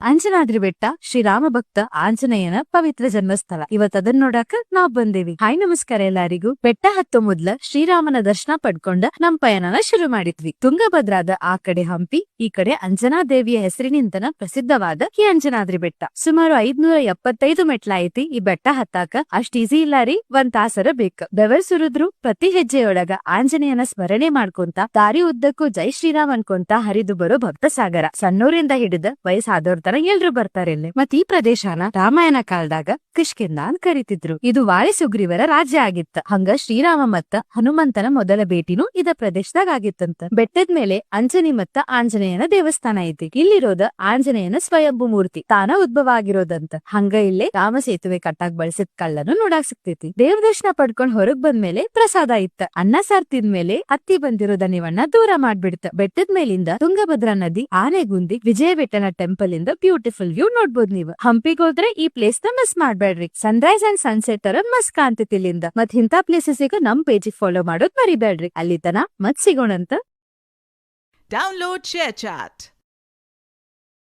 ಅಂಜನಾದ್ರಿ ಬೆಟ್ಟ ಶ್ರೀರಾಮ ಭಕ್ತ ಆಂಜನೇಯನ ಪವಿತ್ರ ಜನ್ಮಸ್ಥಳ. ಇವತ್ ಅದನ್ನ ನೋಡಾಕ ನಾವ್ ಬಂದೇವಿ. ಹಾಯ್ ನಮಸ್ಕಾರ ಎಲ್ಲಾರಿಗೂ. ಬೆಟ್ಟ ಹತ್ತೋ ಮೊದ್ಲ ಶ್ರೀರಾಮನ ದರ್ಶನ ಪಡ್ಕೊಂಡ ನಮ್ ಪಯಣನ ಶುರು ಮಾಡಿದ್ವಿ. ತುಂಗಭದ್ರಾದ ಆ ಕಡೆ ಹಂಪಿ, ಈ ಕಡೆ ಅಂಜನಾ ದೇವಿಯ ಹೆಸರಿನಿಂದನ ಪ್ರಸಿದ್ಧವಾದ ಈ ಅಂಜನಾದ್ರಿ ಬೆಟ್ಟ. ಸುಮಾರು 575 ಮೆಟ್ಲ ಐತಿ. ಈ ಬೆಟ್ಟ ಹತ್ತಾಕ ಅಷ್ಟ್ ಈಸಿ ಇಲ್ಲ ರೀ, ಒಂದ್ ತಾಸರ ಬೇಕ. ಬೆವರ್ ಸುರಿದ್ರು ಪ್ರತಿ ಹೆಜ್ಜೆಯೊಳಗ ಆಂಜನೇಯನ ಸ್ಮರಣೆ ಮಾಡ್ಕೊಂತ ದಾರಿ ಉದ್ದಕ್ಕೂ ಜೈ ಶ್ರೀರಾಮ್ ಅನ್ಕೊಂತ ಹರಿದು ಬರೋ ಭಕ್ತ ಸಾಗರ. ಸಣ್ಣೂರಿಂದ ಹಿಡಿದ ವಯಸ್ಸಾದವ್ರ ತರ ಎಲ್ರು ಬರ್ತಾರೆ ಇಲ್ಲಿ. ಮತ್ ಈ ಪ್ರದೇಶನ ರಾಮಾಯಣ ಕಾಲದಾಗ ಕಿಷ್ಕಿಂಧ ಅಂತ ಕರಿತಿದ್ರು. ಇದು ವಾಲಿ ಸುಗ್ರೀವರ ರಾಜ್ಯ ಆಗಿತ್ತ. ಹಂಗ ಶ್ರೀರಾಮ ಮತ್ತ ಹನುಮಂತನ ಮೊದಲ ಭೇಟಿನೂ ಇದ ಪ್ರದೇಶದಾಗ ಆಗಿತ್ತಂತ. ಬೆಟ್ಟದ ಮೇಲೆ ಅಂಜನಿ ಮತ್ತ ಆಂಜನೇಯನ ದೇವಸ್ಥಾನ ಐತಿ. ಇಲ್ಲಿರೋದ ಆಂಜನೇಯನ ಸ್ವಯಂಭೂ ಮೂರ್ತಿ ತಾನ ಉದ್ಭವ ಆಗಿರೋದಂತ. ಹಂಗ ಇಲ್ಲೇ ರಾಮ ಸೇತುವೆ ಕಟ್ಟಾಕ್ ಬಳಸಿದ ಕಳ್ಳನು ನೋಡಾಕ್ ಸಿಕ್ತೈತಿ. ದೇವ್ರ ದರ್ಶನ ಪಡ್ಕೊಂಡ್ ಹೊರಗ್ ಬಂದ್ಮೇಲೆ ಪ್ರಸಾದ ಇತ್ತ. ಅನ್ನ ಸಾರ್ ತಿಂದ್ಮೇಲೆ ಹತ್ತಿ ಬಂದಿರೋ ದಣಿವನ್ನ ದೂರ ಮಾಡ್ಬಿಡ್ತ. ಬೆಟ್ಟದ ಮೇಲಿಂದ ತುಂಗಭದ್ರಾ ನದಿ, ಆನೆಗುಂದಿ, ವಿಜಯ ವಿಠಲ ಟೆಂಪಲ್ ಇಂದ ಬ್ಯೂಟಿಫುಲ್ ವ್ಯೂ ನೋಡ್ಬೋದು ನೀವು. ಹಂಪಿಗೆ ಹೋದ್ರೆ ಈ ಪ್ಲೇಸ್ ನ ಮಿಸ್ ಮಾಡ್ಬೇಡ್ರಿ. ಸನ್ರೈಸ್ ಅಂಡ್ ಸನ್ಸೆಟ್ ತರ ಮಸ್ ಕಾಣ್ತೈತಿ ಇಲ್ಲಿಂದ. ಮತ್ ಇಂತ ಪ್ಲೇಸಸ್ ಈಗ ನಮ್ ಪೇಜ್ ಫಾಲೋ ಮಾಡೋದ್ ಮರಿಬೇಡ್ರಿ. ಅಲ್ಲಿ ತನ ಮತ್ ಸಿಗೋಣಂತ. Download ShareChat.